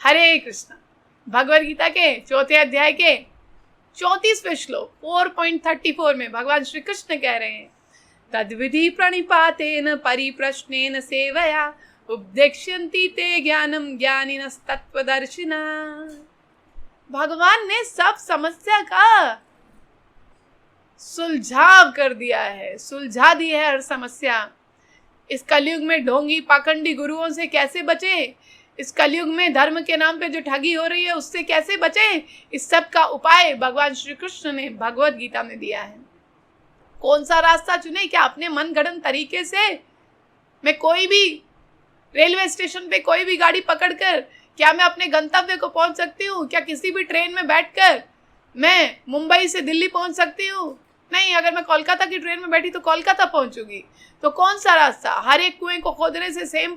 हरे कृष्ण। भगवद गीता के 4थे अध्याय के 34वें श्लोक 4.34 में भगवान श्री कृष्ण कह रहे हैं, तद्विधि प्रणिपातेन परिप्रश्नेन सेवया उपदेक्ष्यन्ति ते ज्ञानम ज्ञानिनस्तत्त्वदर्शिना। भगवान ने सब समस्या का सुलझाव कर दिया है, सुलझा दी है हर समस्या। इस कलयुग में ढोंगी पाखंडी गुरुओं से कैसे बचे, इस कलयुग में धर्म के नाम पे जो ठगी हो रही है उससे कैसे बचे, इस सब का उपाय भगवान श्री कृष्ण ने भगवद गीता में दिया है। कौन सा रास्ता चुने, क्या अपने मन गढ़ंत तरीके से मैं कोई भी रेलवे स्टेशन पे कोई भी गाड़ी पकड़कर क्या मैं अपने गंतव्य को पहुंच सकती हूँ? क्या किसी भी ट्रेन में बैठकर मैं मुंबई से दिल्ली पहुंच सकती हूँ? नहीं। अगर मैं कोलकाता की ट्रेन में बैठी तो कोलकाता पहुंचूंगी। तो कौन सा रास्ता? हर एक कुएं को खोदने से सेम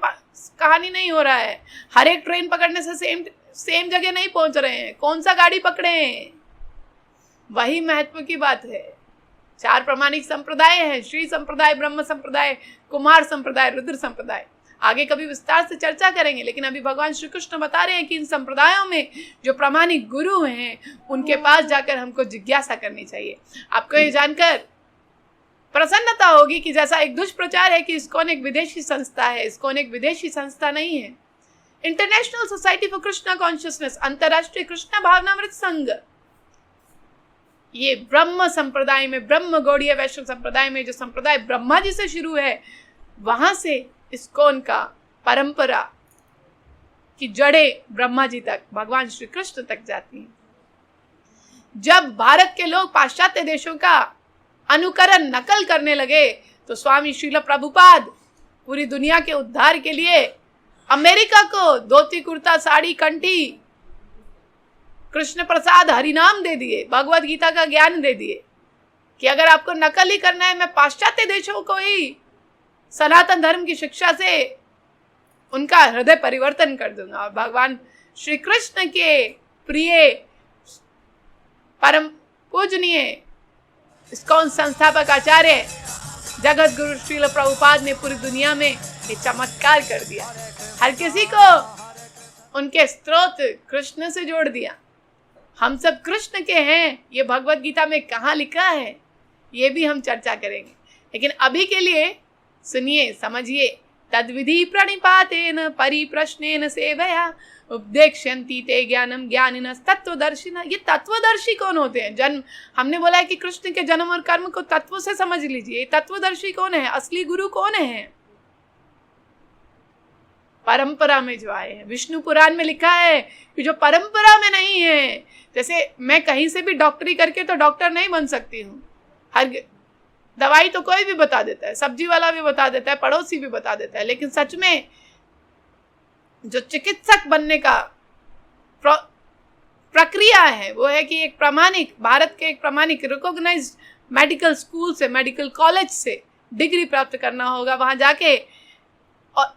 कहानी नहीं हो रहा है, हर एक ट्रेन पकड़ने से सेम जगह नहीं पहुंच रहे हैं। कौन सा गाड़ी पकड़े हैं, वही महत्व की बात है। 4 प्रामाणिक संप्रदाय हैं, श्री संप्रदाय, ब्रह्म संप्रदाय, कुमार संप्रदाय, रुद्र संप्रदाय। आगे कभी विस्तार से चर्चा करेंगे, लेकिन अभी भगवान श्री कृष्ण बता रहे हैं कि इन संप्रदायों में जो प्रामाणिक गुरु हैं उनके पास जाकर हमको जिज्ञासा करनी चाहिए। आपको ये जानकर प्रसन्नता होगी कि जैसा एक दुष्प्रचार है कि इस्कॉन एक विदेशी संस्था है, इस्कॉन एक विदेशी संस्था नहीं है। International society for Krishna consciousness, अंतरराष्ट्रीय कृष्ण भावनामृत संघ, ये ब्रह्म संप्रदाय में, ब्रह्म गौड़ीय वैष्णव संप्रदाय में जो संप्रदाय ब्रह्मा जी से शुरू है, वहां से इस्कॉन का परंपरा की जड़ें ब्रह्मा जी तक, भगवान श्री कृष्ण तक जाती हैं। जब भारत के लोग पाश्चात्य देशों का अनुकरण, नकल करने लगे तो स्वामी श्रील प्रभुपाद पूरी दुनिया के उद्धार के लिए अमेरिका को धोती कुर्ता साड़ी कंठी कृष्ण प्रसाद हरिनाम दे दिए, भगवद गीता का ज्ञान दे दिए कि अगर आपको नकल ही करना है, मैं पाश्चात्य देशों को ही सनातन धर्म की शिक्षा से उनका हृदय परिवर्तन कर दूंगा। और भगवान श्री कृष्ण के प्रिय परम पूजनीय इस्कॉन संस्थापक आचार्य जगत गुरु श्रील प्रभुपाद ने पूरी दुनिया में ये चमत्कार कर दिया, हर किसी को उनके स्रोत कृष्ण से जोड़ दिया। हम सब कृष्ण के हैं, ये भगवद गीता में कहाँ लिखा है, ये भी हम चर्चा करेंगे। लेकिन अभी के लिए सुनिए, समझिए। तद्विधि प्रणिपातेन परिप्रश्नेन सेवया उपदेक्ष्यन्ति ते ज्ञानम ज्ञानिनस्तत्त्वदर्शिना। ये तत्वदर्शी कौन होते हैं? जन्म, हमने बोला है कि कृष्ण के जन्म और कर्म को तत्व से समझ लीजिए। तत्वदर्शी कौन है? असली गुरु कौन है? परंपरा में जो आए हैं। विष्णु पुराण में लिखा है कि जो परंपरा में नहीं है, जैसे मैं कहीं से भी डॉक्टरी करके तो डॉक्टर नहीं बन सकती हूँ। हर दवाई तो कोई भी बता देता है, सब्जी वाला भी बता देता है, पड़ोसी भी बता देता है, लेकिन सच में जो चिकित्सक बनने का प्रक्रिया है वो है कि एक प्रामाणिक, भारत के एक प्रामाणिक रिकॉग्नाइज्ड मेडिकल स्कूल से, मेडिकल कॉलेज से डिग्री प्राप्त करना होगा, वहां जाके और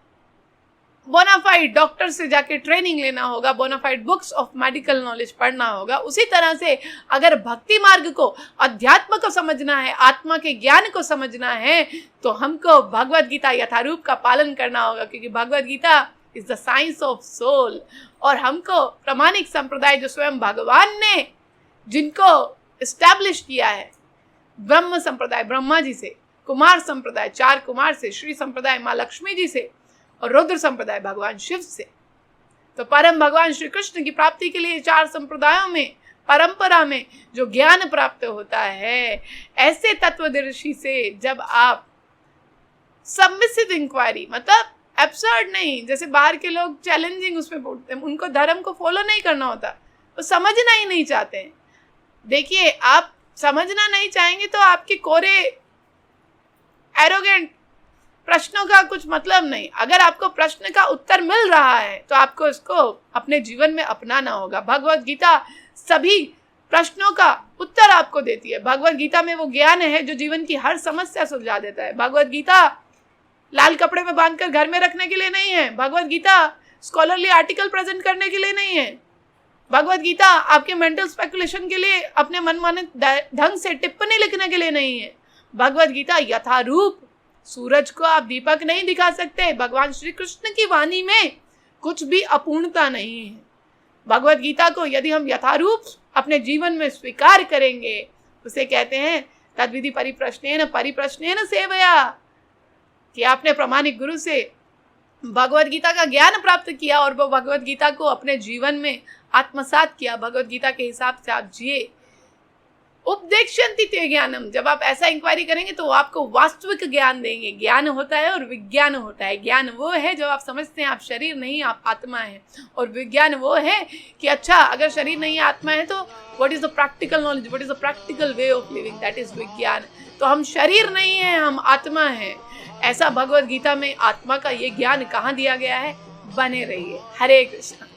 बोनाफाइड डॉक्टर से जाके ट्रेनिंग लेना होगा, bonafide books of medical knowledge पढ़ना होगा। उसी तरह से अगर भक्ति मार्ग को, अध्यात्म को समझना है, आत्मा के ज्ञान को समझना है, तो हमको भगवद गीता यथारूप का पालन करना होगा, क्योंकि Bhagavad Gita is the science of soul. और हमको प्रामाणिक संप्रदाय जो स्वयं भगवान ने जिनको एस्टैब्लिश किया है, ब्रह्म संप्रदाय ब्रह्मा जी से, कुमार संप्रदाय 4 कुमार से, श्री संप्रदाय माँ लक्ष्मी जी से, और रुद्र संप्रदाय भगवान शिव से। तो परम भगवान श्री कृष्ण की प्राप्ति के लिए 4 संप्रदायों में, परंपरा में जो ज्ञान प्राप्त होता है, ऐसे तत्वदर्शी से जब आप सबमिसिव इंक्वायरी, मतलब एब्सर्ड नहीं, जैसे बाहर के लोग चैलेंजिंग उसमें बोलते हैं, उनको धर्म को फॉलो नहीं करना होता, वो समझना ही नहीं चाहते हैं। देखिए, आप समझना नहीं चाहेंगे तो आपके कोरे एरोगेंट प्रश्नों का कुछ मतलब नहीं। अगर आपको प्रश्न का उत्तर मिल रहा है तो आपको इसको अपने जीवन में अपनाना होगा। भगवद गीता सभी प्रश्नों का उत्तर आपको देती है। भगवद गीता में वो ज्ञान है जो जीवन की हर समस्या सुलझा देता है। भगवद गीता लाल कपड़े में बांधकर घर में रखने के लिए नहीं है। Bhagavad Gita scholarly article present करने के लिए नहीं है। भगवद गीता आपके मेंटल स्पेकुलेशन के लिए, अपने मनमाने ढंग से टिप्पणी लिखने के लिए नहीं है। भगवद गीता यथारूप, सूरज को आप दीपक नहीं दिखा सकते। भगवान श्री कृष्ण की वाणी में कुछ भी अपूर्णता नहीं है। भगवत गीता को यदि हम यथारूप अपने जीवन में स्वीकार करेंगे, उसे कहते हैं तद्विधि परिप्रश्नेन सेवया, कि आपने प्रामाणिक गुरु से भगवत गीता का ज्ञान प्राप्त किया और वो भगवत गीता को अपने जीवन में आत्मसात किया, भगवत गीता के हिसाब से आप जिए। उपदेक्षन्ति ते ज्ञानम, जब आप ऐसा इंक्वायरी करेंगे तो वो आपको वास्तविक ज्ञान देंगे। ज्ञान होता है और विज्ञान होता है। ज्ञान वो है जब आप समझते हैं आप शरीर नहीं आप आत्मा है, और विज्ञान वो है कि अच्छा अगर शरीर नहीं आत्मा है तो what is the practical knowledge, what is the practical way of living, that is विज्ञान। तो हम शरीर नहीं है, हम आत्मा है। ऐसा भगवत गीता में आत्मा का ये ज्ञान कहाँ दिया गया है। बने रहिए। हरे कृष्ण।